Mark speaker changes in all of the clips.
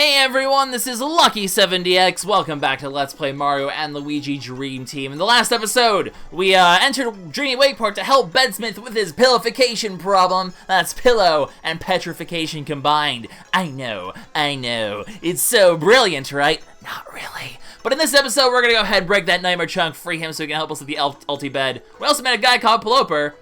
Speaker 1: Hey everyone, this is LuckySevenDX. Welcome back to Let's Play Mario and Luigi Dream Team. In the last episode, we entered Dreamy Wakeport to help Bedsmith with his pillification problem. That's pillow and petrification combined. I know. It's so brilliant, right? Not really. But in this episode, we're gonna go ahead and break that nightmare chunk, free him so he can help us with the ulti bed. We also met a guy called Paloper.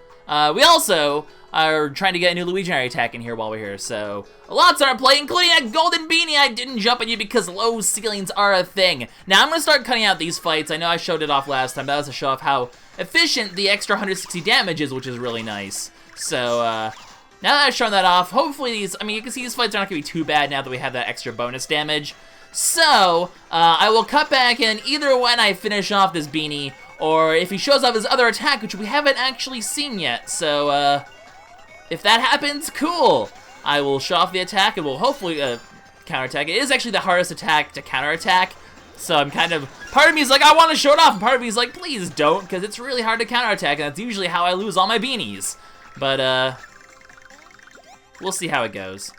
Speaker 1: We also are trying to get a new Luigi attack in here while we're here, so lots on our plate, including that golden beanie. I didn't jump on you because low ceilings are a thing. Now I'm gonna start cutting out these fights. I know I showed it off last time. That was to show off how efficient the extra 160 damage is, which is really nice. So now that I've shown that off, hopefully these, you can see these fights are not gonna be too bad now that we have that extra bonus damage. So I will cut back in either when I finish off this beanie, or if he shows off his other attack, which we haven't actually seen yet. So if that happens, cool. I will show off the attack and will hopefully counterattack. It is actually the hardest attack to counterattack. So I'm kind of, part of me is like, I want to show it off, and part of me is like, please don't, because it's really hard to counterattack, and that's usually how I lose all my beanies. But we'll see how it goes.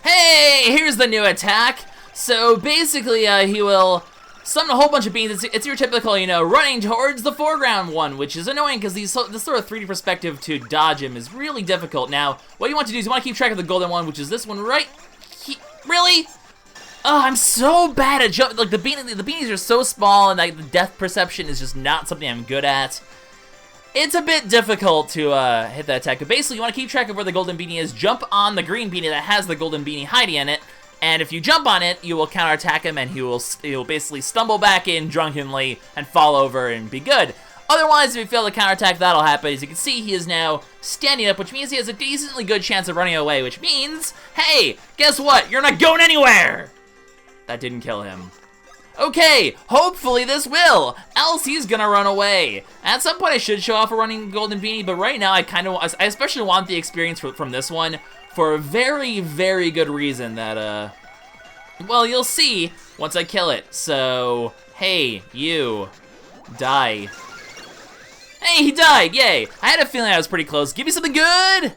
Speaker 1: Hey, here's the new attack. So basically, he will summon a whole bunch of beans. It's your typical, running towards the foreground one, which is annoying because this sort of 3D perspective to dodge him is really difficult. Now, what you want to do is you want to keep track of the golden one, which is this one right here. Really? Oh, I'm so bad at jumping. Like, the beanies are so small, and like, the depth perception is just not something I'm good at. It's a bit difficult to hit that attack, but basically you want to keep track of where the golden beanie is, jump on the green beanie that has the golden beanie hiding in it, and if you jump on it, you will counterattack him, and he will basically stumble back in drunkenly and fall over and be good. Otherwise, if you fail to counterattack, that'll happen. As you can see, he is now standing up, which means he has a decently good chance of running away, which means, hey, guess what? You're not going anywhere! That didn't kill him. Okay, hopefully this will, else he's gonna run away. At some point I should show off a running golden beanie, but right now I especially want the experience from this one for a very, very good reason that, well, you'll see once I kill it. So, hey, you, die. Hey, he died, yay. I had a feeling I was pretty close. Give me something good!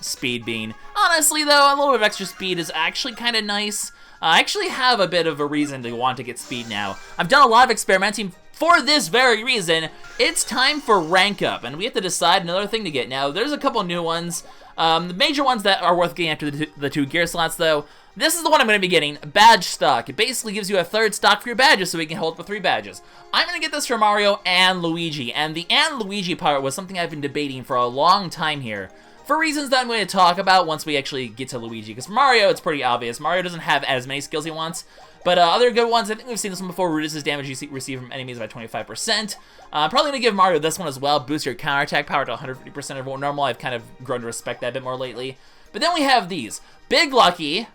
Speaker 1: Speed bean. Honestly though, a little bit of extra speed is actually kind of nice. I actually have a bit of a reason to want to get speed now. I've done a lot of experimenting for this very reason. It's time for rank up, and we have to decide another thing to get. Now, there's a couple new ones. The major ones that are worth getting after the two gear slots, though. This is the one I'm going to be getting, badge stock. It basically gives you a third stock for your badges, so we can hold up with 3 badges. I'm going to get this for Mario and Luigi, and the and Luigi part was something I've been debating for a long time here, for reasons that I'm going to talk about once we actually get to Luigi. Because for Mario, it's pretty obvious. Mario doesn't have as many skills he wants. But other good ones, I think we've seen this one before, reduces damage you receive from enemies by 25%. Probably going to give Mario this one as well, boost your counterattack power to 150% of what normal. I've kind of grown to respect that a bit more lately. But then we have these. Big Lucky,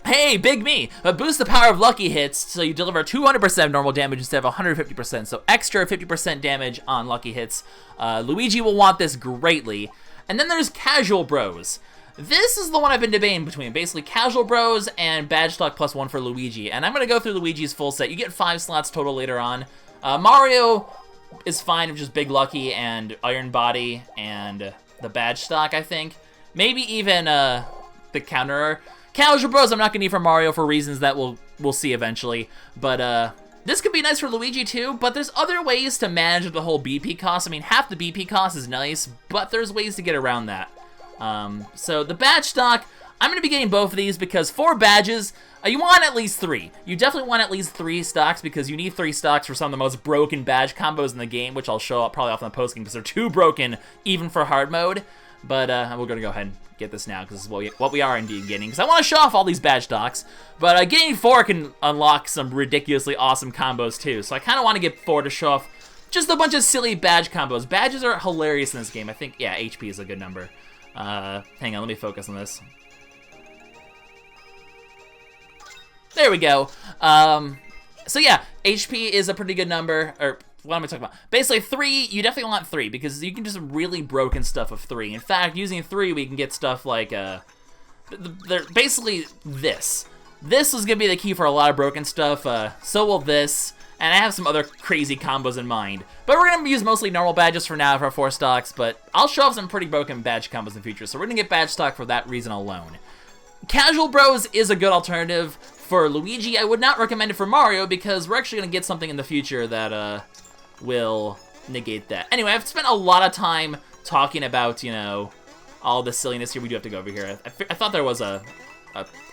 Speaker 1: hey, Big Me, but boost the power of Lucky hits so you deliver 200% of normal damage instead of 150%. So extra 50% damage on Lucky hits. Luigi will want this greatly. And then there's Casual Bros. This is the one I've been debating between. Basically, Casual Bros and Badge Stock +1 for Luigi. And I'm going to go through Luigi's full set. You get 5 slots total later on. Mario is fine with just Big Lucky and Iron Body and the Badge Stock, I think. Maybe even the Counterer. Casual Bros I'm not going to need for Mario for reasons that we'll see eventually. But this could be nice for Luigi too, but there's other ways to manage the whole BP cost. Half the BP cost is nice, but there's ways to get around that. So the badge stock, I'm going to be getting both of these because 4 badges, you want at least 3. You definitely want at least 3 stocks because you need 3 stocks for some of the most broken badge combos in the game, which I'll show up probably off in the post game because they're too broken even for hard mode. But we're going to go ahead and get this now because this is what we are indeed getting. Because I want to show off all these badge stocks, but getting 4 can unlock some ridiculously awesome combos too. So I kind of want to get 4 to show off just a bunch of silly badge combos. Badges are hilarious in this game. I think, yeah, HP is a good number. Hang on, let me focus on this. There we go. So yeah, HP is a pretty good number, or what am I talking about? Basically 3, you definitely want 3, because you can do some really broken stuff with 3. In fact, using 3, we can get stuff like, basically this. This is gonna be the key for a lot of broken stuff, so will this. And I have some other crazy combos in mind. But we're going to use mostly normal badges for now for our 4 stocks, but I'll show off some pretty broken badge combos in the future, so we're going to get badge stock for that reason alone. Casual Bros is a good alternative for Luigi. I would not recommend it for Mario because we're actually going to get something in the future that will negate that. Anyway, I've spent a lot of time talking about, you know, all the silliness here. We do have to go over here. I thought there was a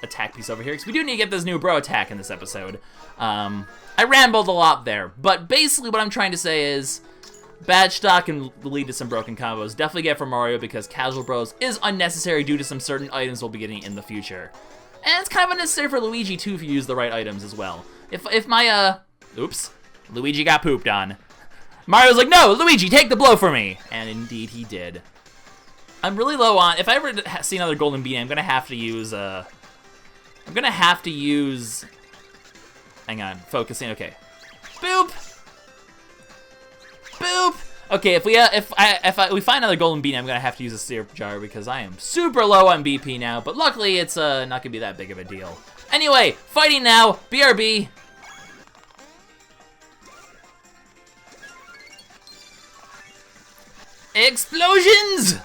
Speaker 1: attack piece over here because we do need to get this new bro attack in this episode. I rambled a lot there, but basically what I'm trying to say is Bad Stock can lead to some broken combos. Definitely get from Mario because Casual Bros is unnecessary due to some certain items we'll be getting in the future. And it's kind of unnecessary for Luigi too if you use the right items as well. If my, oops, Luigi got pooped on. Mario's like, no, Luigi, take the blow for me. And indeed he did. I'm really low on, if I ever see another Golden Beanie, I'm gonna have to use, hang on, focusing, okay. Boop! Boop! Okay, if we find another Golden Beanie, I'm gonna have to use a syrup jar because I am super low on BP now, but luckily it's not gonna be that big of a deal. Anyway, fighting now, BRB. Explosions!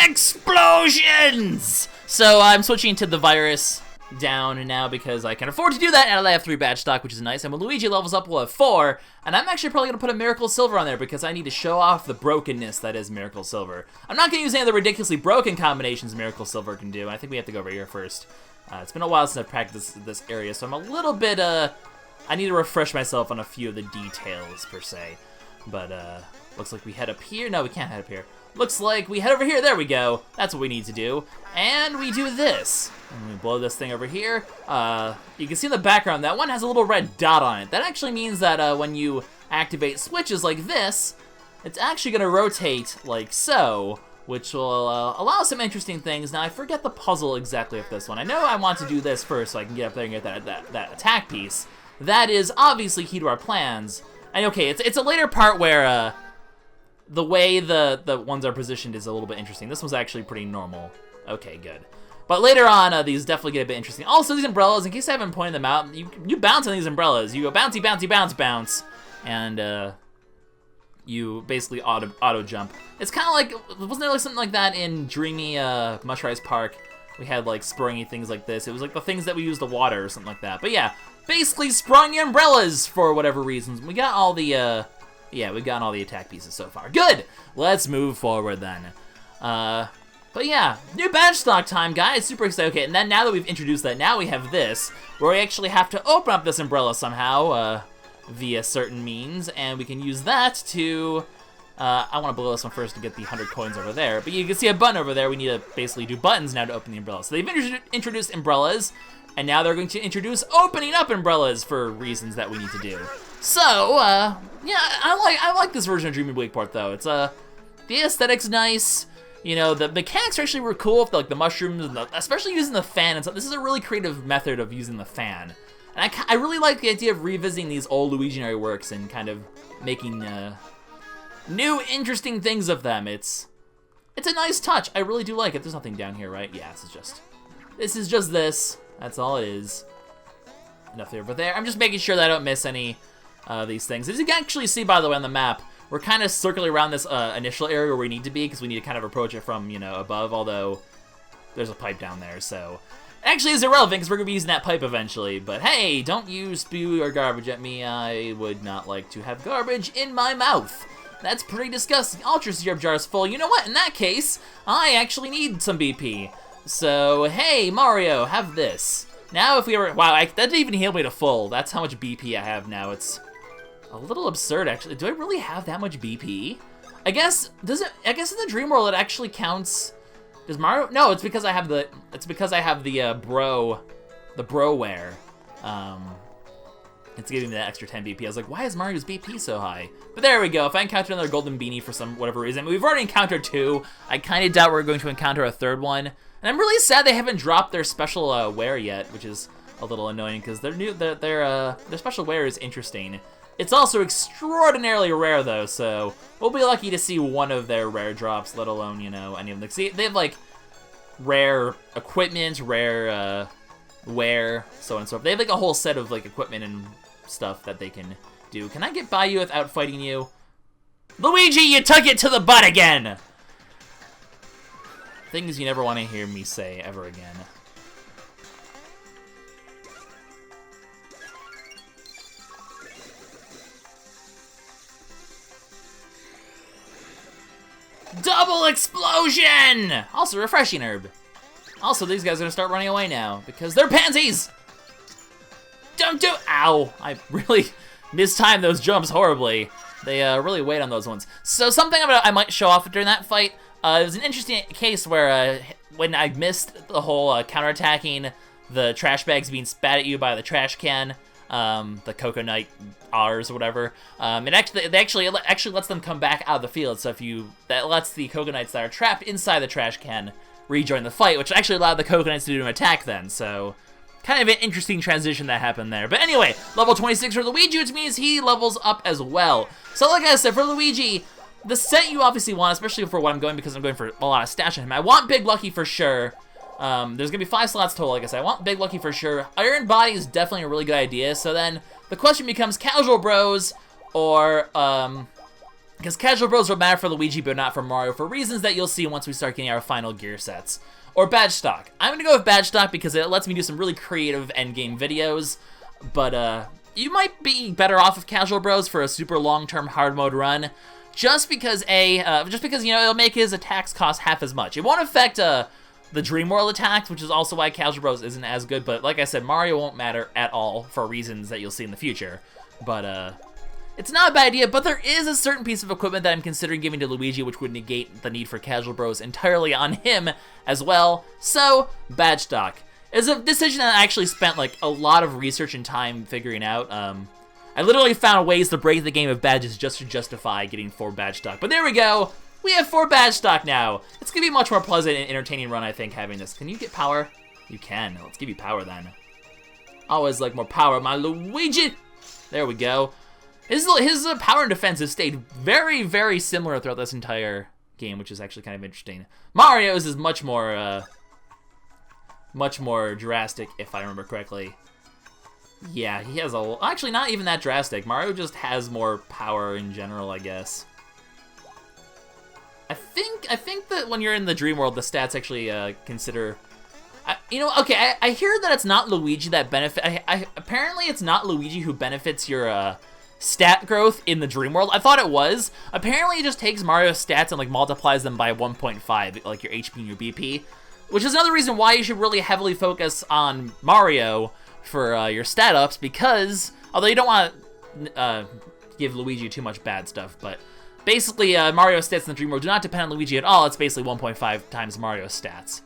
Speaker 1: Explosions! So I'm switching to the virus down now because I can afford to do that, and I have 3 badge stock, which is nice. And when Luigi levels up, we'll have 4, and I'm actually probably going to put a Miracle Silver on there because I need to show off the brokenness that is Miracle Silver. I'm not going to use any of the ridiculously broken combinations Miracle Silver can do, and I think we have to go over here first. It's been a while since I've practiced this area, so I'm a little bit, I need to refresh myself on a few of the details, per se. But, looks like we head up here. No, we can't head up here. Looks like we head over here. There we go. That's what we need to do. And we do this. And we blow this thing over here. You can see in the background, that one has a little red dot on it. That actually means that when you activate switches like this, it's actually going to rotate like so, which will allow some interesting things. Now, I forget the puzzle exactly of this one. I know I want to do this first so I can get up there and get that attack piece. That is obviously key to our plans. And okay, it's a later part where the way the ones are positioned is a little bit interesting. This one's actually pretty normal. Okay, good. But later on, these definitely get a bit interesting. Also, these umbrellas, in case I haven't pointed them out, you bounce on these umbrellas. You go bouncy, bouncy, bounce, bounce, and you basically auto jump. It's kind of like, wasn't there like something like that in Dreamy Mushrise Park? We had like springy things like this. It was like the things that we use the water or something like that. But yeah, basically sprung umbrellas for whatever reasons. We got all the yeah, we've gotten all the attack pieces so far. Good! Let's move forward then. But yeah, new badge stock time, guys. Super excited. Okay, and then now that we've introduced that, now we have this, where we actually have to open up this umbrella somehow, via certain means, and we can use that to, I want to blow this one first to get the 100 coins over there, but you can see a button over there. We need to basically do buttons now to open the umbrella. So they've introduced umbrellas, and now they're going to introduce opening up umbrellas for reasons that we need to do. So, yeah, I like this version of Dreamy Wakeport, though. It's, the aesthetic's nice. You know, the mechanics actually were cool, with, like, the mushrooms, and especially using the fan and stuff. This is a really creative method of using the fan. And I really like the idea of revisiting these old Luiginary works and kind of making, new, interesting things of them. It's a nice touch. I really do like it. There's nothing down here, right? Yeah, this is just this. That's all it is. Nothing over there. I'm just making sure that I don't miss any these things. As you can actually see, by the way, on the map, we're kind of circling around this initial area where we need to be because we need to kind of approach it from, you know, above, although there's a pipe down there, so... Actually, it's irrelevant because we're going to be using that pipe eventually, but hey, don't you spew your garbage at me. I would not like to have garbage in my mouth. That's pretty disgusting. Ultra syrup jar is full. You know what? In that case, I actually need some BP. So, hey, Mario, have this. Now if we were... Wow, that didn't even heal me to full. That's how much BP I have now. It's a little absurd, actually. Do I really have that much BP? I guess in the Dream World it actually counts... Does Mario? No, it's because I have the broware. It's giving me that extra 10 BP. I was like, why is Mario's BP so high? But there we go. If I encounter another golden beanie for whatever reason, we've already encountered 2. I kind of doubt we're going to encounter a 3rd one. And I'm really sad they haven't dropped their special wear yet, which is a little annoying because their special wear is interesting. It's also extraordinarily rare, though, so we'll be lucky to see one of their rare drops, let alone, you know, any of them. See, they have, like, rare equipment, rare, wear, so on and so forth. They have, like, a whole set of, like, equipment and stuff that they can do. Can I get by you without fighting you? Luigi, you took it to the butt again! Things you never want to hear me say ever again. Double explosion! Also, refreshing herb. Also, these guys are gonna start running away now because they're pansies! Don't do— Ow! I really mistimed those jumps horribly. They really wait on those ones. So something I might show off during that fight, it was an interesting case where when I missed the whole counterattacking the trash bags being spat at you by the trash can, the coconut R's or whatever, it actually lets them come back out of the field. So that lets the coconuts that are trapped inside the trash can rejoin the fight, which actually allowed the coconuts to do an attack then. So kind of an interesting transition that happened there. But anyway, level 26 for Luigi, which means he levels up as well. So like I said, for Luigi, the set you obviously want, especially for what I'm going, because I'm going for a lot of stash on him. I want Big Lucky for sure. There's gonna be 5 slots total, like I said. I want Big Lucky for sure. Iron Body is definitely a really good idea. So then the question becomes Casual Bros or, because Casual Bros will matter for Luigi, but not for Mario, for reasons that you'll see once we start getting our final gear sets. Or Badge Stock. I'm gonna go with Badge Stock because it lets me do some really creative endgame videos, but you might be better off with Casual Bros for a super long-term hard mode run, just because you know, it'll make his attacks cost half as much. It won't affect the Dream World attacks, which is also why Casual Bros isn't as good, but like I said, Mario won't matter at all for reasons that you'll see in the future. But it's not a bad idea, but there is a certain piece of equipment that I'm considering giving to Luigi, which would negate the need for Casual Bros entirely on him as well. So, Badge Stock is a decision that I actually spent like a lot of research and time figuring out. I literally found ways to break the game of badges just to justify getting 4 Badge Stock. But there we go. We have 4 Badge Stock now. It's gonna be a much more pleasant and entertaining run, I think, having this. Can you get power? You can. Let's give you power then. Always like more power, my Luigi. There we go. His power and defense has stayed very, very similar throughout this entire game, which is actually kind of interesting. Mario's is much more drastic, if I remember correctly. Yeah, he has actually not even that drastic. Mario just has more power in general, I guess. I think that when you're in the Dream World, the stats actually consider. You know, okay, I hear that it's not Luigi that apparently it's not Luigi who benefits your stat growth in the Dream World. I thought it was. Apparently it just takes Mario's stats and like multiplies them by 1.5, like your HP and your BP, which is another reason why you should really heavily focus on Mario for your stat ups, because although you don't want to give Luigi too much bad stuff, but basically Mario's stats in the Dream World do not depend on Luigi at all. It's basically 1.5 times Mario's stats.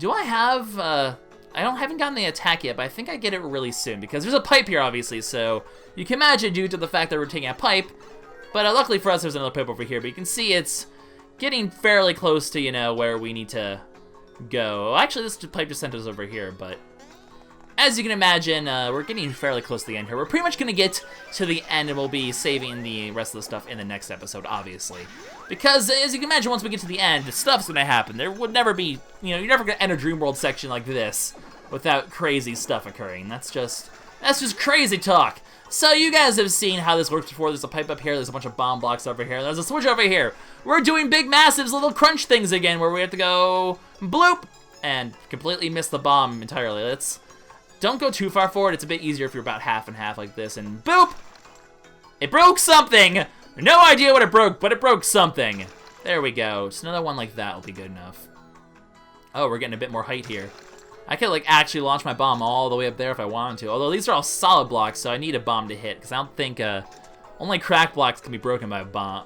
Speaker 1: Do I have I haven't gotten the attack yet, but I think I get it really soon, because there's a pipe here, obviously, so you can imagine due to the fact that we're taking a pipe, but luckily for us, there's another pipe over here, but you can see it's getting fairly close to, you know, where we need to go. Actually, this pipe just sent us over here, but as you can imagine, we're getting fairly close to the end here. We're pretty much going to get to the end, and we'll be saving the rest of the stuff in the next episode, obviously. Because, as you can imagine, once we get to the end, stuff's going to happen. There would never be, you know, you're never going to end a Dream World section like this without crazy stuff occurring. That's just crazy talk. So you guys have seen how this works before. There's a pipe up here, there's a bunch of bomb blocks over here, there's a switch over here. We're doing big, massive little crunch things again, where we have to go bloop and completely miss the bomb entirely. Don't go too far forward. It's a bit easier if you're about half and half like this, and boop! It broke something! No idea what it broke, but it broke something. There we go. Just another one like that will be good enough. Oh, we're getting a bit more height here. I could like actually launch my bomb all the way up there if I wanted to, although these are all solid blocks, so I need a bomb to hit, because I don't think only crack blocks can be broken by a bomb.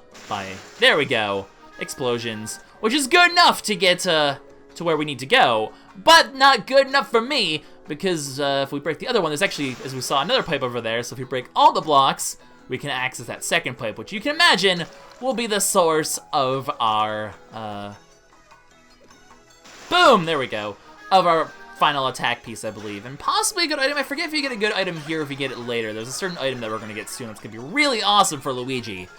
Speaker 1: There we go. Explosions, which is good enough to get to where we need to go, but not good enough for me, because if we break the other one, there's actually, as we saw, another pipe over there, so if we break all the blocks, we can access that second pipe, which you can imagine will be the source of our, boom, there we go, of our final attack piece, I believe, and possibly a good item. I forget if you get a good item here or if you get it later. There's a certain item that we're going to get soon that's going to be really awesome for Luigi,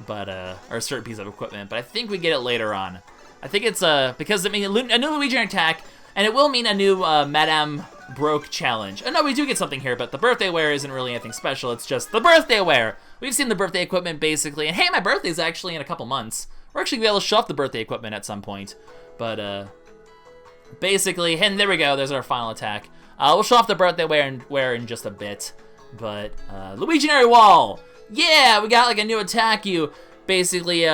Speaker 1: but, or a certain piece of equipment, but I think we get it later on. I think it's, because I mean, a new Luigi attack, and it will mean a new, Madame Broke challenge. Oh, no, we do get something here, but the birthday wear isn't really anything special. It's just the birthday wear. We've seen the birthday equipment, basically, and hey, my birthday's actually in a couple months. We're actually going to be able to show off the birthday equipment at some point, but, basically, and there we go, there's our final attack. We'll show off the birthday wear in just a bit. But, Luigi Wall! Yeah, we got like a new attack. You basically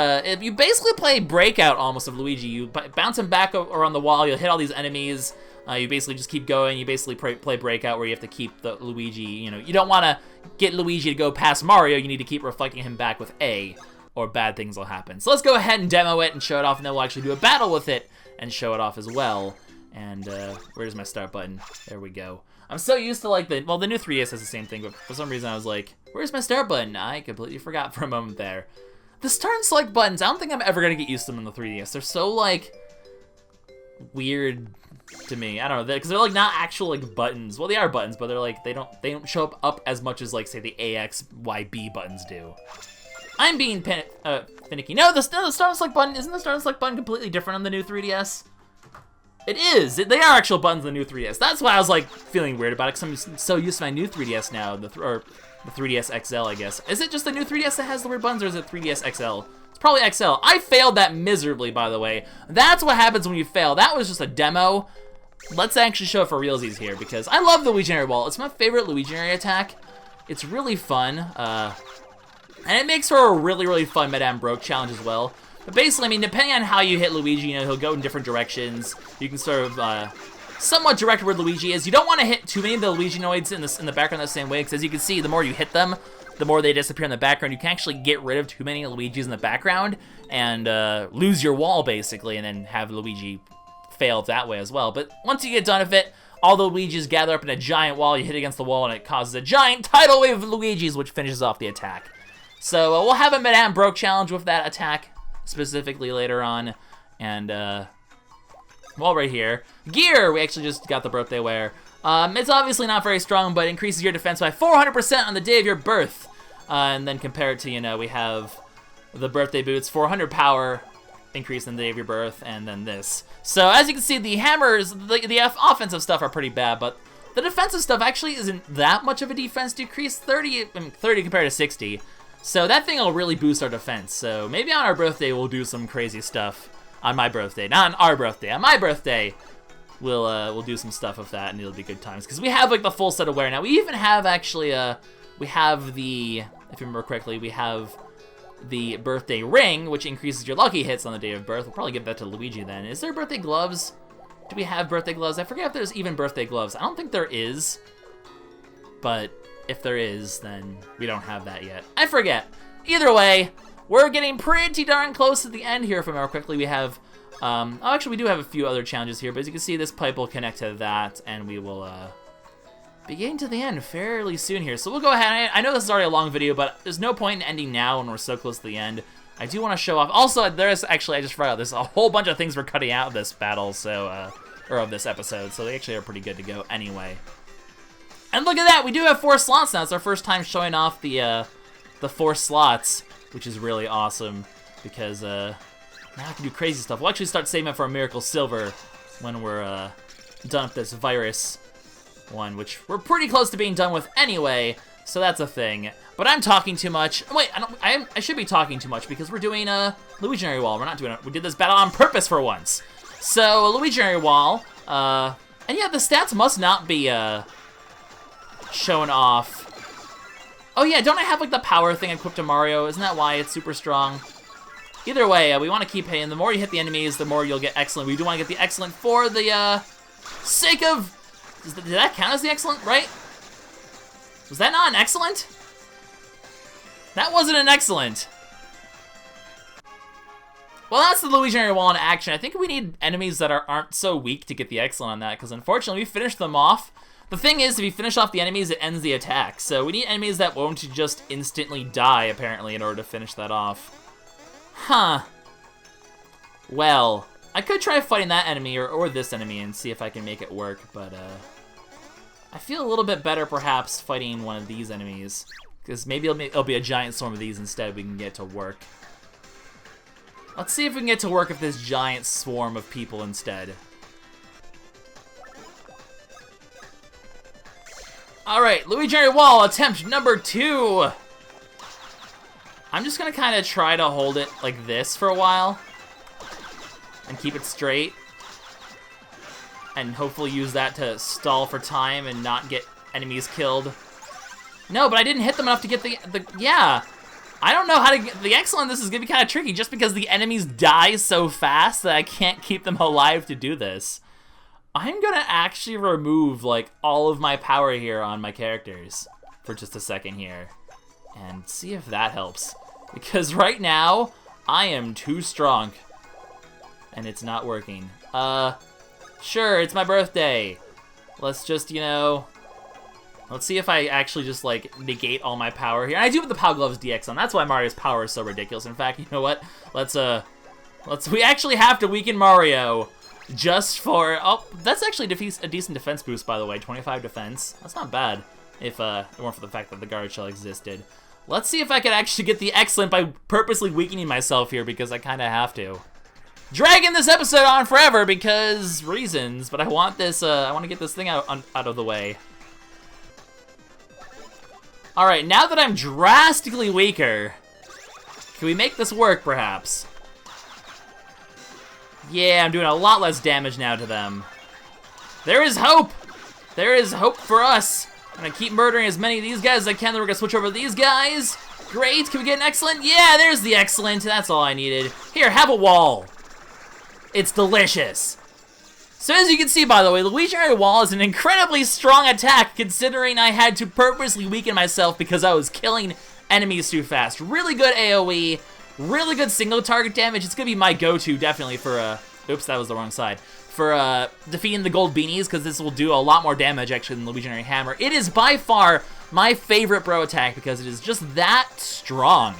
Speaker 1: play Breakout almost of Luigi. You bounce him back around the wall, you'll hit all these enemies. You basically just keep going. You basically play Breakout where you have to keep the Luigi, you know, you don't want to get Luigi to go past Mario, you need to keep reflecting him back with A, or bad things will happen. So let's go ahead and demo it and show it off, and then we'll actually do a battle with it and show it off as well. And where's my start button? There we go. I'm so used to like the new 3DS has the same thing, but for some reason I was like, where's my start button? I completely forgot for a moment there. The start and select buttons, I don't think I'm ever gonna get used to them in the 3DS. They're so like weird to me. I don't know, because they're like not actual like buttons. Well, they are buttons, but they're like they don't show up as much as like say the AXYB buttons do. I'm being finicky. No, the start and select button isn't the start and select button completely different on the new 3DS? It is. They are actual buttons in the new 3DS. That's why I was like feeling weird about it, because I'm so used to my new 3DS now, the 3DS XL, I guess. Is it just the new 3DS that has the weird buttons, or is it 3DS XL? It's probably XL. I failed that miserably, by the way. That's what happens when you fail. That was just a demo. Let's actually show it for realsies here, because I love the Luigi Wall. It's my favorite Luigi attack. It's really fun, and it makes for a really, really fun Madame Broke challenge as well. But basically, I mean, depending on how you hit Luigi, you know, he'll go in different directions. You can sort of somewhat direct where Luigi is. You don't want to hit too many of the Luiginoids in the background the same way, because as you can see, the more you hit them, the more they disappear in the background. You can actually get rid of too many Luigis in the background and lose your wall, basically, and then have Luigi fail that way as well. But once you get done with it, all the Luigis gather up in a giant wall. You hit against the wall, and it causes a giant tidal wave of Luigis, which finishes off the attack. So we'll have a Madame Broke challenge with that attack specifically later on, and well, right here, gear, we actually just got the birthday wear. It's obviously not very strong, but increases your defense by 400% on the day of your birth, and then compared to, you know, we have the birthday boots, 400 power increase on the day of your birth, and then this. So as you can see, the hammers, the offensive stuff are pretty bad, but the defensive stuff actually isn't that much of a defense decrease, 30 compared to 60. So that thing will really boost our defense. So maybe on our birthday we'll do some crazy stuff. On my birthday, not on our birthday. On my birthday, we'll do some stuff with that, and it'll be good times. Because we have like the full set of wear now. We even have actually we have the, if you remember correctly, we have the birthday ring, which increases your lucky hits on the day of birth. We'll probably give that to Luigi then. Is there birthday gloves? Do we have birthday gloves? I forget if there's even birthday gloves. I don't think there is, but if there is, then we don't have that yet. I forget. Either way, we're getting pretty darn close to the end here. If I remember correctly, we have, oh, actually, we do have a few other challenges here, but as you can see, this pipe will connect to that, and we will be getting to the end fairly soon here. So we'll go ahead. I know this is already a long video, but there's no point in ending now when we're so close to the end. I do want to show off. Also, there's actually, I just forgot, there's a whole bunch of things we're cutting out of this battle, so, or of this episode, so they actually are pretty good to go anyway. And look at that, we do have 4 slots now. It's our first time showing off the 4 slots, which is really awesome, because now I can do crazy stuff. We'll actually start saving up for a Miracle Silver when we're done with this virus one, which we're pretty close to being done with anyway, so that's a thing. But I'm talking too much. Wait, I should be talking too much, because we're doing Luigi Wall. We're not doing it. We did this battle on purpose for once. So Luigi Wall, and yeah, the stats must not be shown off. Oh yeah, don't I have like the power thing equipped to Mario? Isn't that why it's super strong? Either way, we want to keep hitting. The more you hit the enemies, the more you'll get excellent. We do want to get the excellent for the sake of... Did that count as the excellent, right? Was that not an excellent? That wasn't an excellent. Well, that's the Luigi Wall in action. I think we need enemies that aren't so weak to get the excellent on that, because unfortunately we finished them off. The thing is, if you finish off the enemies, it ends the attack. So we need enemies that won't just instantly die, apparently, in order to finish that off. Huh. Well, I could try fighting that enemy or this enemy and see if I can make it work, but I feel a little bit better, perhaps, fighting one of these enemies, because maybe it'll be a giant swarm of these instead we can get to work. Let's see if we can get to work with this giant swarm of people instead. Alright, Luigi Wall, attempt number 2. I'm just gonna kind of try to hold it like this for a while and keep it straight. and hopefully use that to stall for time and not get enemies killed. No, but I didn't hit them enough to get yeah. I don't know how to get the excellent. This is gonna be kind of tricky just because the enemies die so fast that I can't keep them alive to do this. I'm gonna actually remove like all of my power here on my characters for just a second here and see if that helps, because right now I am too strong and it's not working. Sure, it's my birthday. Let's just, you know, let's see if I actually just, like, negate all my power here. And I do have the Power Gloves DX on. That's why Mario's power is so ridiculous. In fact, you know what? We actually have to weaken Mario just for, oh, that's actually a decent defense boost, by the way. 25 defense. That's not bad if it weren't for the fact that the Guard Shell existed. Let's see if I can actually get the excellent by purposely weakening myself here, because I kind of have to. Dragging this episode on forever because reasons, but I want this, I want to get this thing out of the way. Alright, now that I'm drastically weaker, can we make this work, perhaps? Yeah, I'm doing a lot less damage now to them. There is hope! There is hope for us! I'm gonna keep murdering as many of these guys as I can, then we're gonna switch over to these guys. Great, can we get an excellent? Yeah, there's the excellent, that's all I needed. Here, have a wall. It's delicious. So as you can see, by the way, Luigi Wall is an incredibly strong attack considering I had to purposely weaken myself because I was killing enemies too fast. Really good AoE, really good single target damage. It's gonna be my go-to definitely for, oops, that was the wrong side. For defeating the gold beanies, because this will do a lot more damage actually than the Legionary Hammer. It is by far my favorite bro attack because it is just that strong.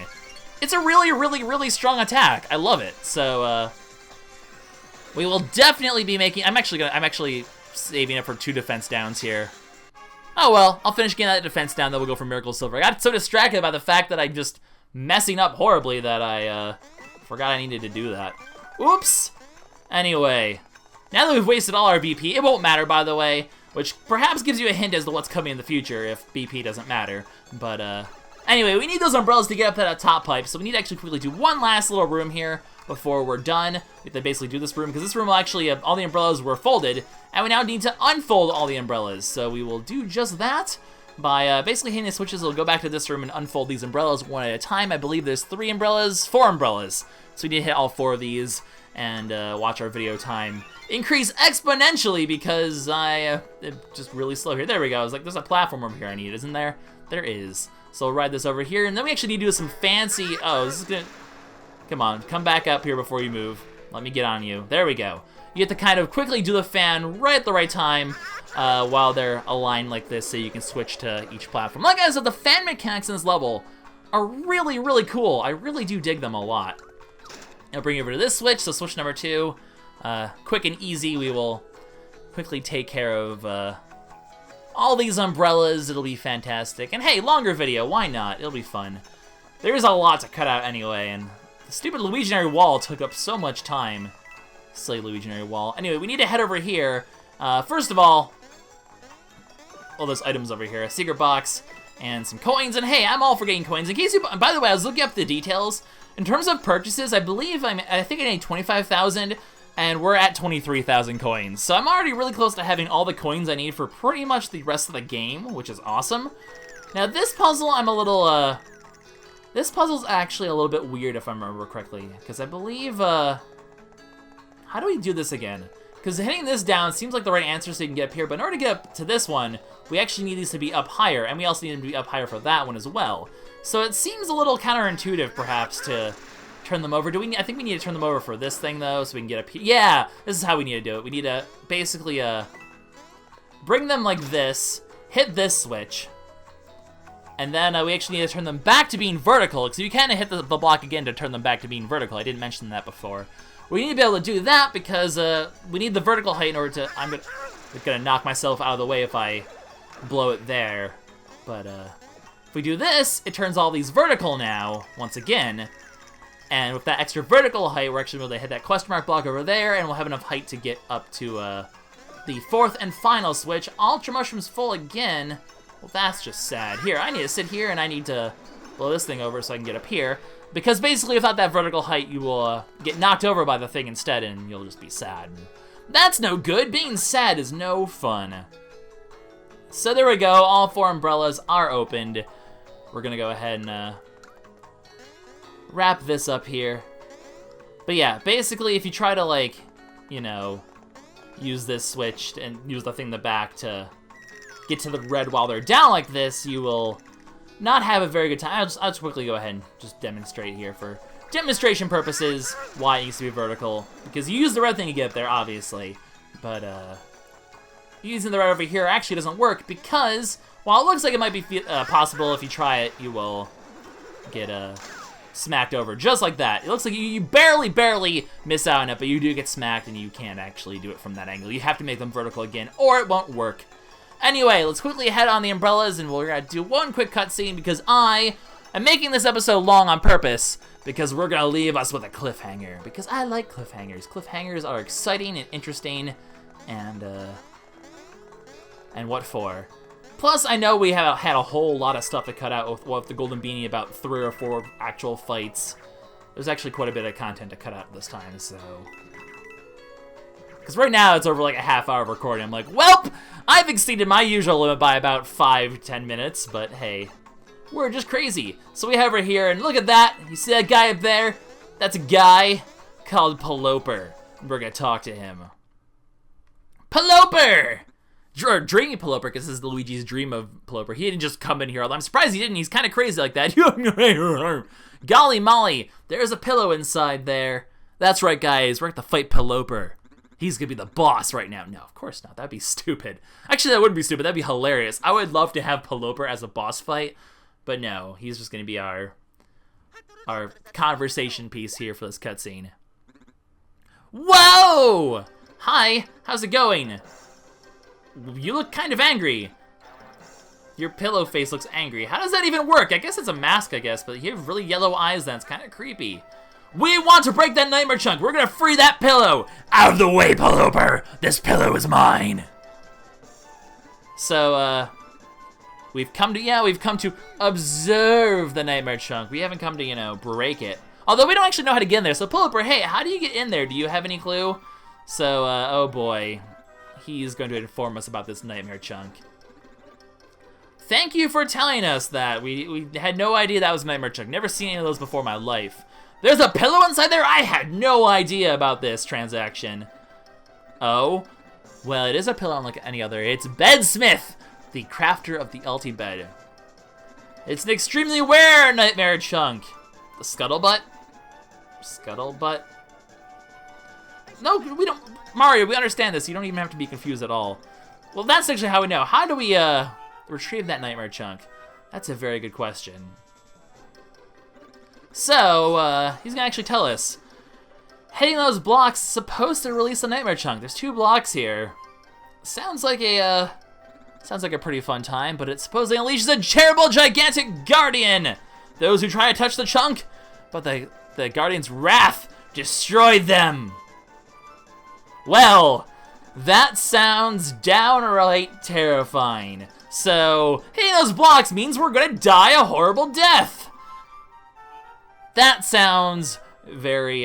Speaker 1: It's a really, really, really strong attack. I love it. So, we will definitely be making. I'm actually saving it for 2 defense downs here. Oh well, I'll finish getting that defense down. Then we'll go for Miracle Silver. I got so distracted by the fact that I'm just messing up horribly that I forgot I needed to do that. Oops. Anyway, now that we've wasted all our BP, it won't matter, by the way, which perhaps gives you a hint as to what's coming in the future if BP doesn't matter. But anyway, we need those umbrellas to get up to that top pipe, so we need to actually quickly do one last little room here before we're done. We have to basically do this room, because this room will actually, all the umbrellas were folded, and we now need to unfold all the umbrellas. So we will do just that by basically hitting the switches. We'll go back to this room and unfold these umbrellas one at a time. I believe there's 4 umbrellas. So we need to hit all 4 of these and watch our video time increase exponentially because I'm just really slow here. There we go. I was like, there's a platform over here I need, isn't there? There is. So we'll ride this over here, and then we actually need to do some fancy, oh, this is gonna, come on, come back up here before you move. Let me get on you. There we go. You have to kind of quickly do the fan right at the right time while they're aligned like this so you can switch to each platform. Like I said, the fan mechanics in this level are really, really cool. I really do dig them a lot. I'll bring you over to this switch, so switch number 2. Quick and easy, we will quickly take care of all these umbrellas. It'll be fantastic. And hey, longer video, why not? It'll be fun. There's a lot to cut out anyway, and the stupid Luigi Wall took up so much time. Silly Luigi Wall. Anyway, we need to head over here. First of all those items over here. A secret box and some coins. And hey, I'm all for getting coins. In case you, by the way, I was looking up the details. In terms of purchases, I believe I think I need 25,000, and we're at 23,000 coins. So I'm already really close to having all the coins I need for pretty much the rest of the game, which is awesome. Now this puzzle, I'm a little, this puzzle's actually a little bit weird if I remember correctly, because I believe, how do we do this again? Because hitting this down seems like the right answer so you can get up here, but in order to get up to this one, we actually need these to be up higher, and we also need them to be up higher for that one as well. So it seems a little counterintuitive, perhaps, to turn them over. I think we need to turn them over for this thing, though, so we can get up here. Yeah, this is how we need to do it. We need to basically bring them like this, hit this switch, and then we actually need to turn them back to being vertical, because you kind of hit the block again to turn them back to being vertical. I didn't mention that before. We need to be able to do that because we need the vertical height in order to... I'm gonna knock myself out of the way if I blow it there. But if we do this, it turns all these vertical now, once again. And with that extra vertical height, we're actually able to hit that question mark block over there, and we'll have enough height to get up to the 4th and final switch. Ultra Mushroom's full again. Well, that's just sad. Here, I need to sit here, and I need to blow this thing over so I can get up here. Because basically, without that vertical height, you will get knocked over by the thing instead, and you'll just be sad. That's no good. Being sad is no fun. So there we go. All 4 umbrellas are opened. We're going to go ahead and wrap this up here. But yeah, basically, if you try to, like, you know, use this switch and use the thing in the back to get to the red while they're down like this, you will not have a very good time. I'll just quickly go ahead and just demonstrate here for demonstration purposes why it needs to be vertical. Because you use the red thing to get up there, obviously. But using the red over here actually doesn't work because while it looks like it might be possible if you try it, you will get smacked over just like that. It looks like you barely miss out on it, but you do get smacked and you can't actually do it from that angle. You have to make them vertical again or it won't work. Anyway, let's quickly head on the umbrellas and we're going to do one quick cutscene because I am making this episode long on purpose because we're going to leave us with a cliffhanger because I like cliffhangers. Cliffhangers are exciting and interesting and what for. Plus, I know we have had a whole lot of stuff to cut out with the Golden Beanie, about 3 or 4 actual fights. There's actually quite a bit of content to cut out this time, so... Because right now, it's over like a half-hour of recording. I'm like, welp! I've exceeded my usual limit by about 5-10 minutes, but hey, we're just crazy. So we have her here, and look at that! You see that guy up there? That's a guy called Paloper. We're gonna talk to him. Paloper! Dreamy Paloper, because this is Luigi's dream of Paloper. He didn't just come in here. I'm surprised he didn't. He's kind of crazy like that. Golly molly, there's a pillow inside there. That's right, guys. We're going to fight Paloper. He's going to be the boss right now. No, of course not. That'd be stupid. Actually, that wouldn't be stupid. That'd be hilarious. I would love to have Paloper as a boss fight, but no. He's just going to be our conversation piece here for this cutscene. Whoa! Hi, how's it going? You look kind of angry. Your pillow face looks angry. How does that even work? I guess it's a mask, I guess, but you have really yellow eyes then. It's kind of creepy. We want to break that nightmare chunk. We're going to free that pillow. Out of the way, Paloper. This pillow is mine. So, we've come to observe the nightmare chunk. We haven't come to, you know, break it. Although we don't actually know how to get in there. So, Paloper, hey, how do you get in there? Do you have any clue? So, oh boy. He's going to inform us about this nightmare chunk. Thank you for telling us that. We had no idea that was a nightmare chunk. Never seen any of those before in my life. There's a pillow inside there? I had no idea about this transaction. Oh, well, it is a pillow unlike any other. It's Bedsmith, the crafter of the ulti bed. It's an extremely rare nightmare chunk. The scuttlebutt? Scuttlebutt? No, we don't... Mario, we understand this. You don't even have to be confused at all. Well, that's actually how we know. How do we retrieve that nightmare chunk? That's a very good question. So, he's gonna actually tell us. Hitting those blocks is supposed to release the nightmare chunk. There's 2 blocks here. Sounds like a pretty fun time, but it supposedly unleashes a terrible, gigantic guardian. Those who try to touch the chunk, but the guardian's wrath destroyed them. Well, that sounds downright terrifying. So, hitting those blocks means we're gonna die a horrible death. That sounds very,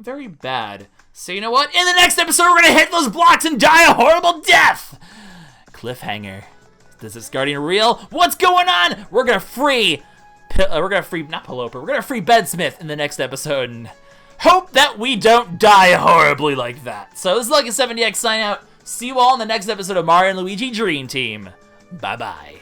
Speaker 1: very bad. So you know what? In the next episode, we're gonna hit those blocks and die a horrible death! Cliffhanger. Is this guardian real? What's going on? We're gonna free, not Paloper, we're gonna free Bedsmith in the next episode and hope that we don't die horribly like that. So this is LuckySevenDX sign out. See you all in the next episode of Mario and Luigi Dream Team. Bye-bye.